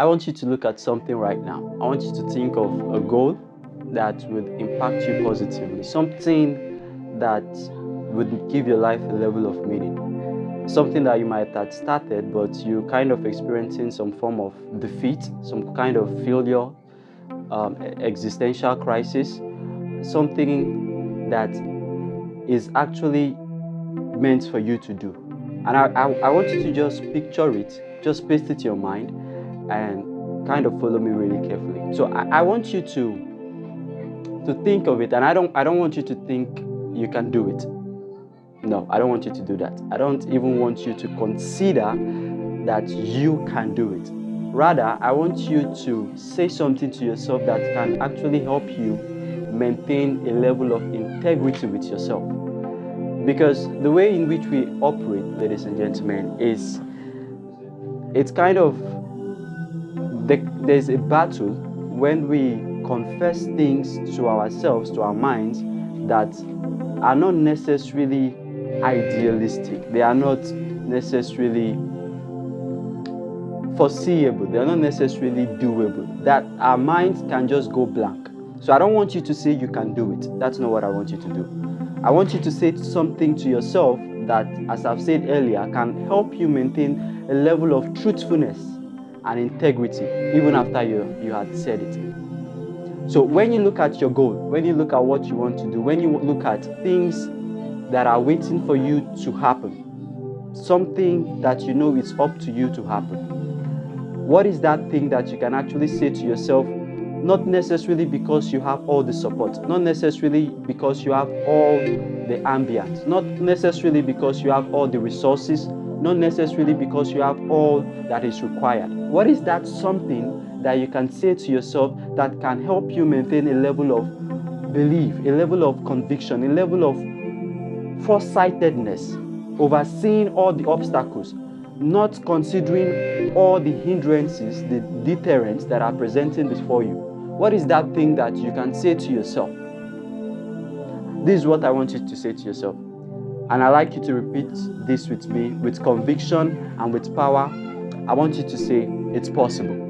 I want you to look at something right now. I want you to think of a goal that would impact you positively, something that would give your life a level of meaning, something that you might have started, but you kind of experiencing some form of defeat, some kind of failure, existential crisis, something that is actually meant for you to do. And I want you to just picture it, just paste it in your mind, and kind of follow me really carefully. So I want you to think of it, and I don't want you to think you can do it. No, I don't want you to do that. I don't even want you to consider that you can do it. Rather, I want you to say something to yourself that can actually help you maintain a level of integrity with yourself. Because the way in which we operate, ladies and gentlemen, is it's kind of there's a battle when we confess things to ourselves, to our minds, that are not necessarily idealistic. They are not necessarily foreseeable. They are not necessarily doable. That our minds can just go blank. So I don't want you to say you can do it. That's not what I want you to do. I want you to say something to yourself that, as I've said earlier, can help you maintain a level of truthfulness and integrity even after you had said it. So when you look at your goal, when you look at what you want to do, when you look at things that are waiting for you to happen, something that you know it's up to you to happen, what is that thing that you can actually say to yourself, not necessarily because you have all the support, not necessarily because you have all the ambience, not necessarily because you have all the resources, not necessarily because you have all that is required. What is that something that you can say to yourself that can help you maintain a level of belief, a level of conviction, a level of foresightedness, overseeing all the obstacles, not considering all the hindrances, the deterrents that are presenting before you? What is that thing that you can say to yourself? This is what I want you to say to yourself. And I'd like you to repeat this with me, with conviction and with power. I want you to say, it's possible.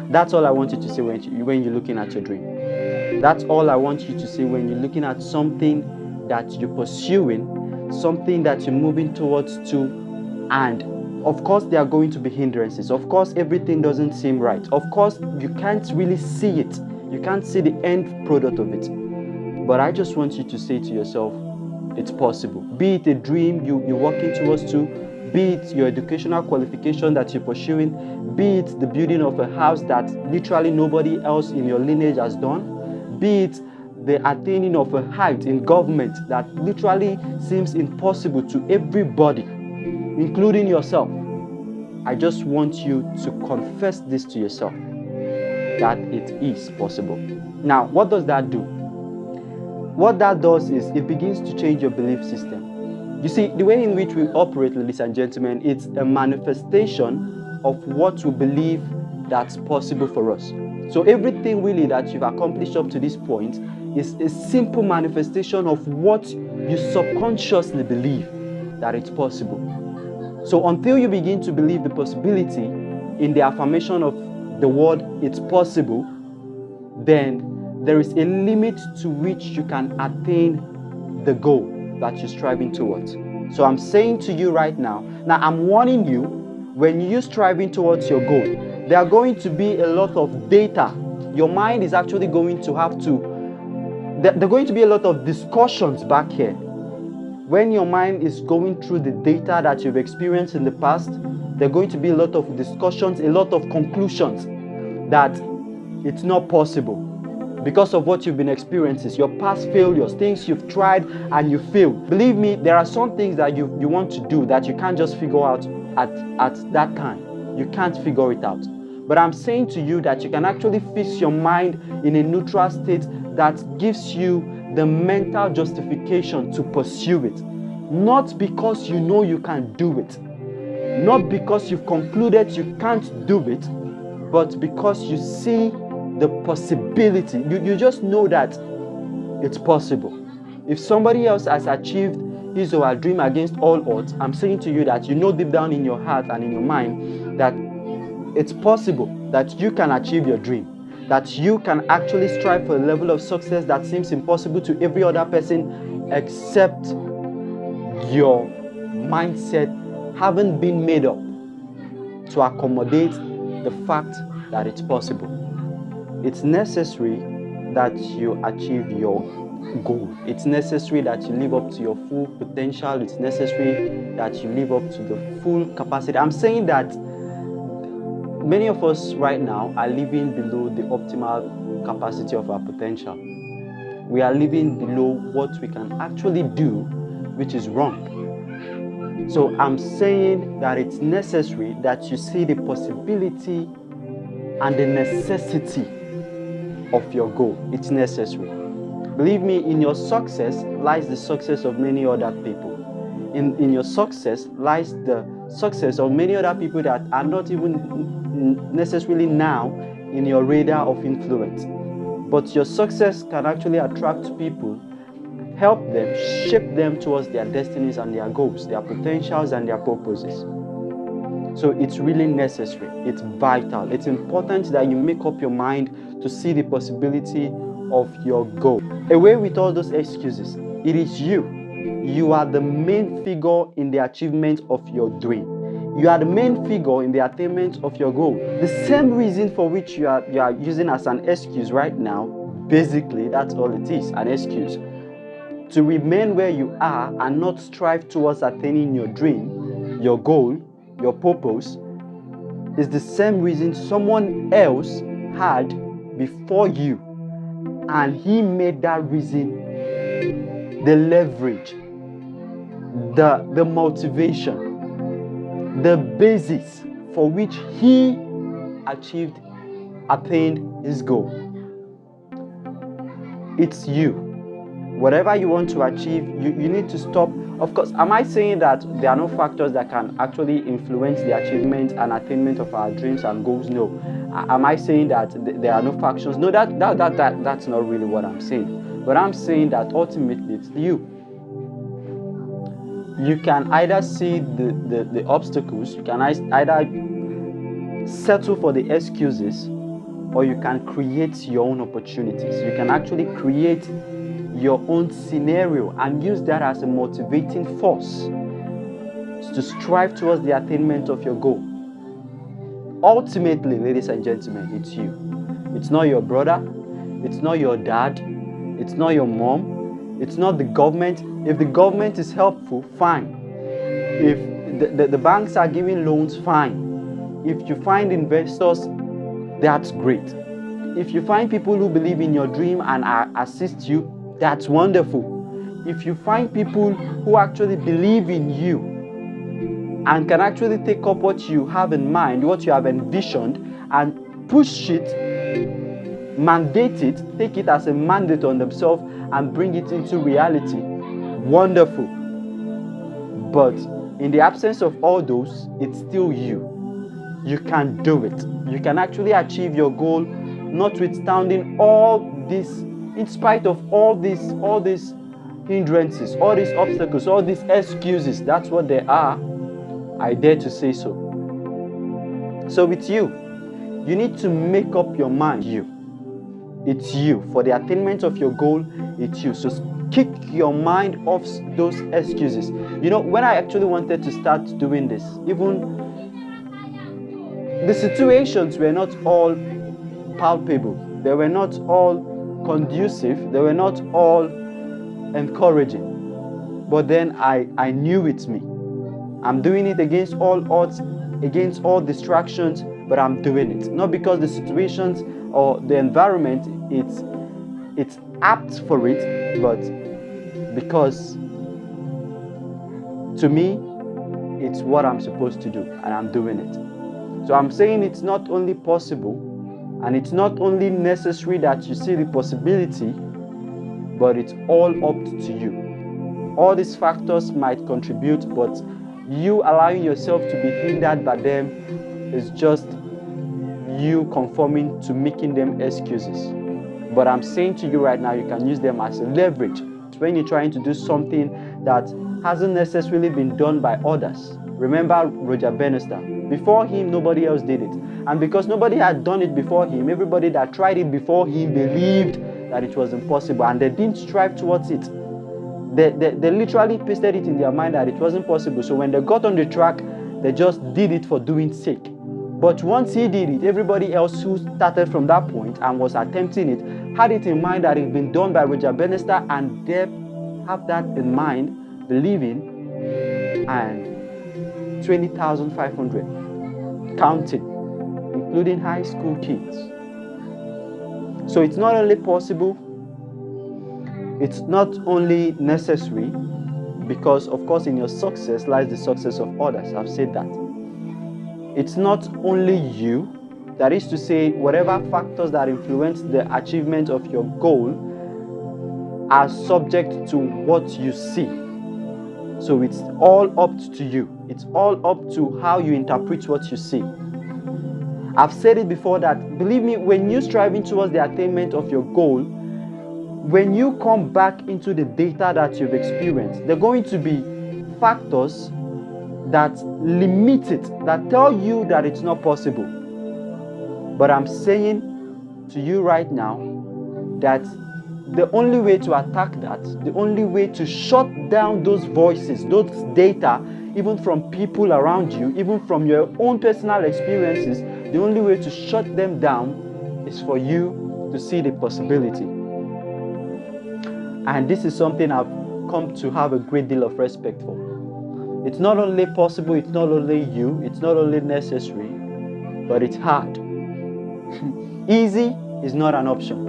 That's all I want you to say when you're looking at your dream. That's all I want you to say when you're looking at something that you're pursuing, something that you're moving towards to. And of course, there are going to be hindrances. Of course, everything doesn't seem right. Of course, you can't really see it. You can't see the end product of it. But I just want you to say to yourself, it's possible. Be it a dream you're working towards to, be it your educational qualification that you're pursuing, be it the building of a house that literally nobody else in your lineage has done, be it the attaining of a height in government that literally seems impossible to everybody, including yourself. I just want you to confess this to yourself, that it is possible. Now, what does that do? What that does is it begins to change your belief system. You see, the way in which we operate, ladies and gentlemen, it's a manifestation of what we believe that's possible for us. So everything really that you've accomplished up to this point is a simple manifestation of what you subconsciously believe that it's possible. So until you begin to believe the possibility in the affirmation of the word it's possible, then there is a limit to which you can attain the goal that you're striving towards. So I'm saying to you right now, I'm warning you, when you're striving towards your goal, there are going to be a lot of data. Your mind is actually going to have to, there are going to be a lot of discussions back here. When your mind is going through the data that you've experienced in the past, there are going to be a lot of discussions, a lot of conclusions that it's not possible because of what you've been experiencing, your past failures, things you've tried and you failed. Believe me, there are some things that you want to do that you can't just figure out at that time. You can't figure it out. But I'm saying to you that you can actually fix your mind in a neutral state that gives you the mental justification to pursue it. Not because you know you can do it, not because you've concluded you can't do it, but because you see the possibility. You just know that it's possible. If somebody else has achieved his or her dream against all odds, I'm saying to you that you know deep down in your heart and in your mind that It's possible that you can achieve your dream, that you can actually strive for a level of success that seems impossible to every other person, except your mindset haven't been made up to accommodate the fact that it's possible. It's necessary that you achieve your goal. It's necessary that you live up to your full potential. It's necessary that you live up to the full capacity. I'm saying that many of us right now are living below the optimal capacity of our potential. We are living below what we can actually do, which is wrong. So I'm saying that it's necessary that you see the possibility and the necessity of your goal. It's necessary. Believe me, in your success lies the success of many other people. In your success lies the success of many other people that are not even necessarily now in your radar of influence. But your success can actually attract people, help them, shape them towards their destinies and their goals, their potentials and their purposes. So it's really necessary. It's vital. It's important that you make up your mind to see the possibility of your goal. Away with all those excuses. It is you. You are the main figure in the achievement of your dream. You are the main figure in the attainment of your goal. The same reason for which you are using as an excuse right now, basically, that's all it is, an excuse. To remain where you are and not strive towards attaining your dream, your goal, your purpose, is the same reason someone else had before you, and he made that reason the leverage, the motivation, the basis for which he attained his goal. It's you. Whatever you want to achieve, you need to stop. Of course, am I saying that there are no factors that can actually influence the achievement and attainment of our dreams and goals? No. Am I saying that there are no factors? No, that's not really what I'm saying. But I'm saying that ultimately it's you. You can either see the obstacles, you can either settle for the excuses, or you can create your own opportunities. You can actually create your own scenario and use that as a motivating force to strive towards the attainment of your goal. Ultimately, ladies and gentlemen, it's you. It's not your brother, it's not your dad, it's not your mom, it's not the government. If the government is helpful, fine. If the banks are giving loans, fine. If you find investors, that's great. If you find people who believe in your dream and assist you, that's wonderful. If you find people who actually believe in you and can actually take up what you have in mind, what you have envisioned, and push it, mandate it, take it as a mandate on themselves and bring it into reality, wonderful. But in the absence of all those, it's still you. You can do it. You can actually achieve your goal, notwithstanding all this, in spite of all these hindrances, all these obstacles, all these excuses. That's what they are. I dare to say so. So it's you. You need to make up your mind. It's you. For the attainment of your goal, it's you. So kick your mind off those excuses. You know, when I actually wanted to start doing this, even the situations were not all palpable. They were not all conducive. They were not all encouraging. But then I knew it's me. I'm doing it against all odds, against all distractions, but I'm doing it. Not because the situations or the environment it's apt for it, but because to me it's what I'm supposed to do and I'm doing it. So I'm saying it's not only possible and it's not only necessary that you see the possibility, but it's all up to you. All these factors might contribute, but you allowing yourself to be hindered by them is just you conforming to making them excuses. But I'm saying to you right now, you can use them as a leverage when you're trying to do something that hasn't necessarily been done by others. Remember Roger Bannister. Before him, nobody else did it. And because nobody had done it before him, everybody that tried it before him believed that it was impossible, and they didn't strive towards it. They literally pasted it in their mind that it wasn't possible. So when they got on the track, they just did it for doing sake. But once he did it, everybody else who started from that point and was attempting it had it in mind that it had been done by Roger Bannister, and they have that in mind, believing, and 20,500 counting, including high school kids. So it's not only possible, it's not only necessary, because of course in your success lies the success of others. I've said that. It's not only you, that is to say, whatever factors that influence the achievement of your goal are subject to what you see. So it's all up to you. It's all up to how you interpret what you see. I've said it before that, believe me, when you're striving towards the attainment of your goal, when you come back into the data that you've experienced, there are going to be factors that limit it, that tell you that it's not possible. But I'm saying to you right now that the only way to attack that, the only way to shut down those voices, those data, even from people around you, even from your own personal experiences, the only way to shut them down is for you to see the possibility. And this is something I've come to have a great deal of respect for. It's not only possible, it's not only you, it's not only necessary, but it's hard. Easy is not an option.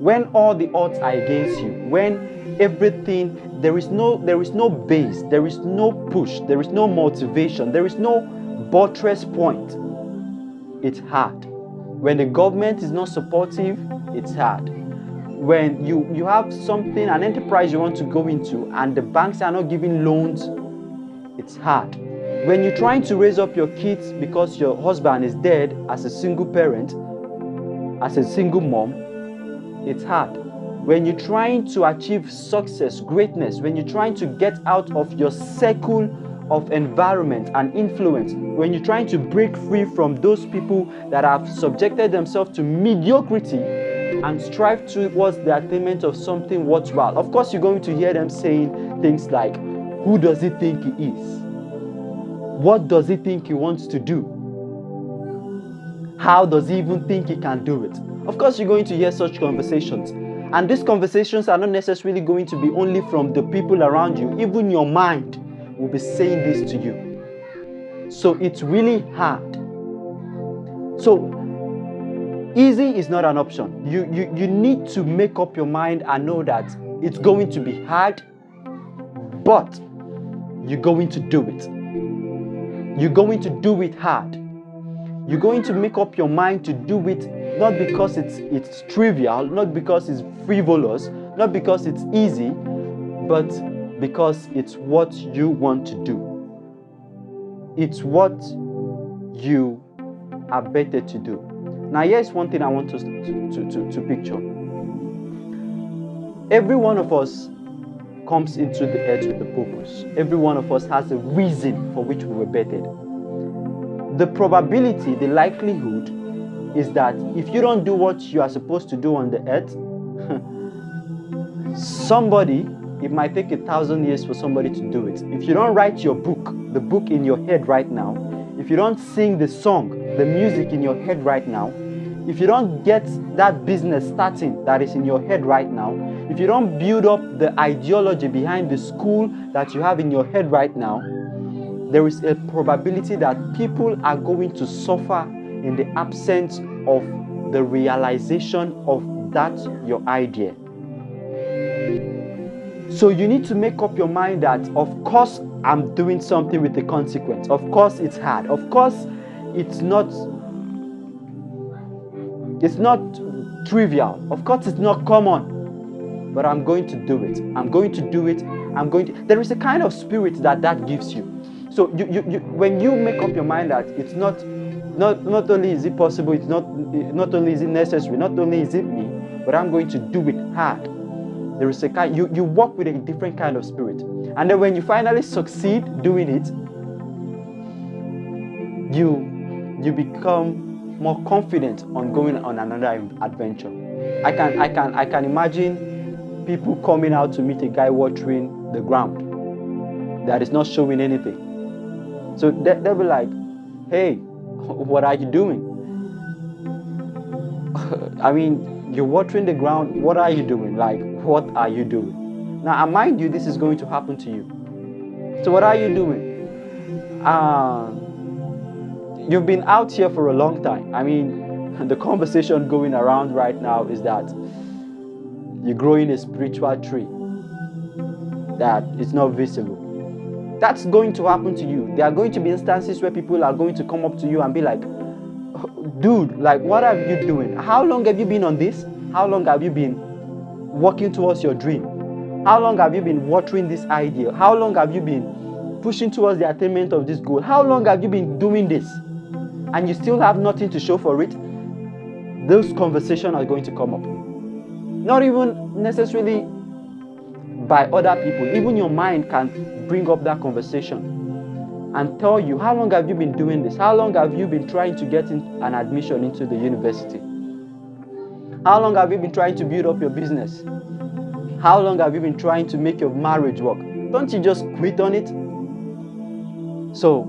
When all the odds are against you, when everything, there is no base, there is no push, there is no motivation, there is no buttress point, it's hard. When the government is not supportive, it's hard. When you have something, an enterprise you want to go into, and the banks are not giving loans, it's hard. When you're trying to raise up your kids because your husband is dead as a single parent, as a single mom, it's hard. When you're trying to achieve success, greatness, when you're trying to get out of your circle of environment and influence, when you're trying to break free from those people that have subjected themselves to mediocrity and strive towards the attainment of something worthwhile, of course you're going to hear them saying things like, who does he think he is? What does he think he wants to do? How does he even think he can do it? Of course you're going to hear such conversations. And these conversations are not necessarily going to be only from the people around you. Even your mind will be saying this to you. So it's really hard. So easy is not an option. You need to make up your mind and know that it's going to be hard, but you're going to do it. You're going to do it hard. You're going to make up your mind to do it, not because it's trivial, not because it's frivolous, not because it's easy, but because it's what you want to do. It's what you are better to do. Now here's one thing I want us to picture. Every one of us comes into the earth with a purpose. Every one of us has a reason for which we were bettered. The probability, the likelihood is that if you don't do what you are supposed to do on the earth, it might take 1,000 years for somebody to do it. If you don't write your book, the book in your head right now, if you don't sing the song, the music in your head right now, if you don't get that business starting that is in your head right now, if you don't build up the ideology behind the school that you have in your head right now, there is a probability that people are going to suffer in the absence of the realization of that your idea. So you need to make up your mind that, of course, I'm doing something with the consequence. Of course, it's hard. Of course, it's not trivial. Of course, it's not common. But I'm going to do it. I'm going to do it. There is a kind of spirit that gives you. So when you make up your mind that it's not only is it possible, it's not only is it necessary, not only is it me, but I'm going to do it hard. There is a kind, you walk with a different kind of spirit. And then when you finally succeed doing it, you become more confident on going on another adventure. I can imagine people coming out to meet a guy watering the ground that is not showing anything. So they'll be like, hey, what are you doing? I mean, you're watering the ground. What are you doing? Like, what are you doing? Now, mind you, this is going to happen to you. So what are you doing? You've been out here for a long time. I mean, the conversation going around right now is that you're growing a spiritual tree that is not visible. That's going to happen to you. There are going to be instances where people are going to come up to you and be like, dude, like, what are you doing? How long have you been on this? How long have you been working towards your dream? How long have you been watering this idea? How long have you been pushing towards the attainment of this goal? How long have you been doing this? And you still have nothing to show for it? Those conversations are going to come up. Not even necessarily by other people. Even your mind can bring up that conversation and tell you, how long have you been doing this? How long have you been trying to get an admission into the university? How long have you been trying to build up your business? How long have you been trying to make your marriage work? Don't you just quit on it? So,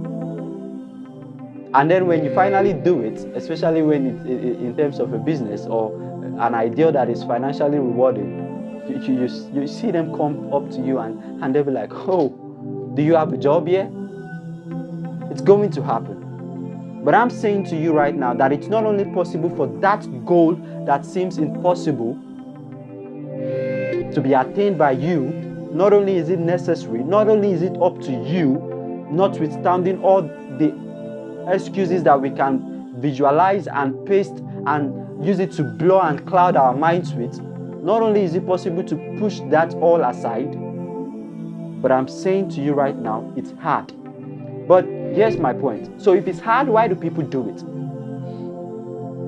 and then when you finally do it, especially when it's in terms of a business or an idea that is financially rewarding, you see them come up to you and they'll be like, oh, do you have a job yet? It's going to happen. But I'm saying to you right now that it's not only possible for that goal that seems impossible to be attained by you, not only is it necessary, not only is it up to you, notwithstanding all the excuses that we can visualize and paste and use it to blur and cloud our minds with, not only is it possible to push that all aside, but I'm saying to you right now, it's hard. But here's my point. So if it's hard, why do people do it?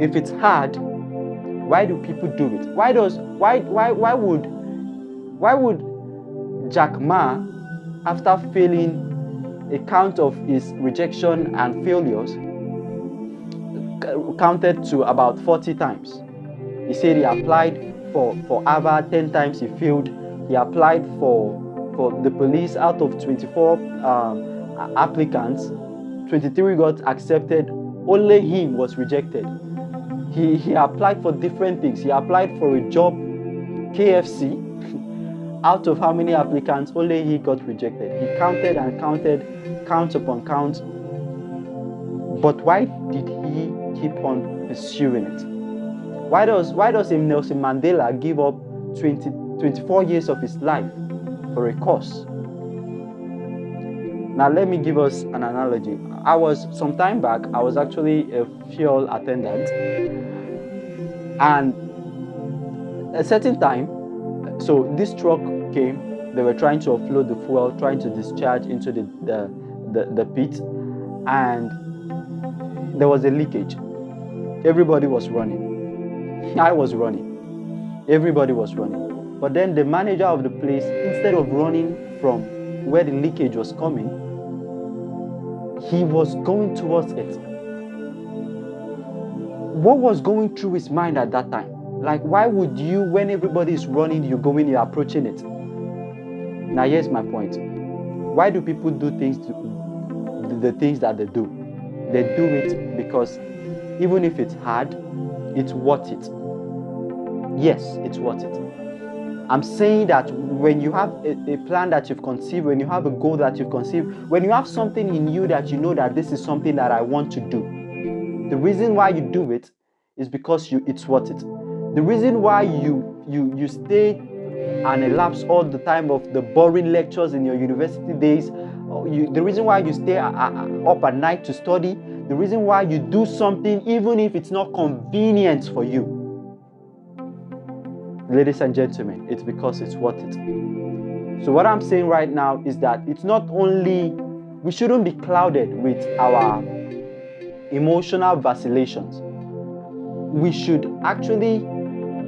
If it's hard, why do people do it? Why would Jack Ma, after failing a count of his rejection and failures, counted to about 40 times? He said he applied for Harvard 10 times, he failed. He applied for the police. Out of 24 applicants, 23 got accepted. Only him was rejected. He applied for different things. He applied for a job, KFC. Out of how many applicants, only he got rejected. He counted and counted, count upon count. But why did he keep on pursuing it? Why does Nelson Mandela give up 24 years of his life for a cause? Now let me give us an analogy. Some time back, I was actually a fuel attendant, and a certain time, so this truck came, they were trying to offload the fuel, trying to discharge into the pit, and there was a leakage. Everybody was running. I was running. Everybody was running. But then the manager of the place, instead of running from where the leakage was coming, he was going towards it. What was going through his mind at that time? Like, why would you, when everybody is running, you're approaching it? Now, here's my point. Why do people do the things that they do? They do it because even if it's hard, it's worth it. Yes, it's worth it. I'm saying that when you have a plan that you've conceived, when you have a goal that you've conceived, when you have something in you that you know that this is something that I want to do, the reason why you do it is because it's worth it. The reason why you stay and elapse all the time of the boring lectures in your university days, the reason why you stay up at night to study, the reason why you do something even if it's not convenient for you, ladies and gentlemen, it's because it's worth it. So what I'm saying right now is that it's not only, we shouldn't be clouded with our emotional vacillations. We should actually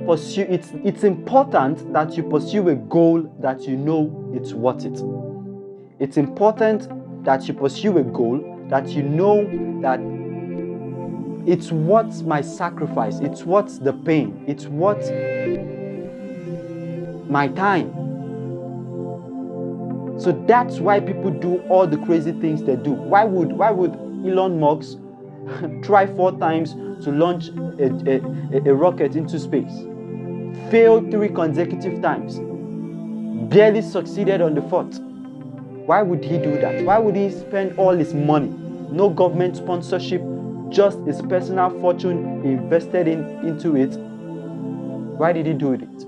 pursue, it's important that you pursue a goal that you know it's worth it. It's important that you pursue a goal that you know that It's worth my sacrifice. It's worth the pain. It's worth my time. So that's why people do all the crazy things they do. Why would Elon Musk try 4 times to launch a rocket into space? Failed 3 consecutive times. Barely succeeded on the 4th. Why would he do that? Why would he spend all his money? No government sponsorship, just his personal fortune invested into it. Why did he do it?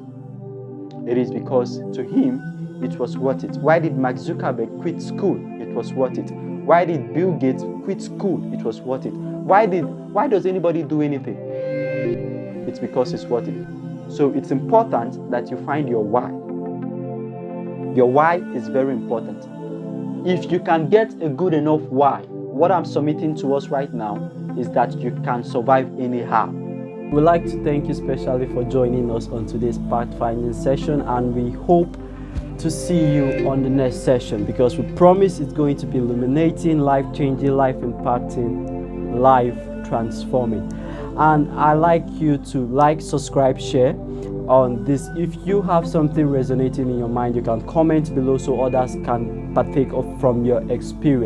It is because to him, it was worth it. Why did Mark Zuckerberg quit school? It was worth it. Why did Bill Gates quit school? It was worth it. Why does anybody do anything? It's because it's worth it. So it's important that you find your why. Your why is very important. If you can get a good enough why, what I'm submitting to us right now is that you can survive anyhow. We'd like to thank you especially for joining us on today's pathfinding session, and we hope to see you on the next session, because we promise it's going to be illuminating, life-changing, life-impacting, life-transforming. And I'd like you to like, subscribe, share on this. If you have something resonating in your mind, you can comment below so others can partake from your experience.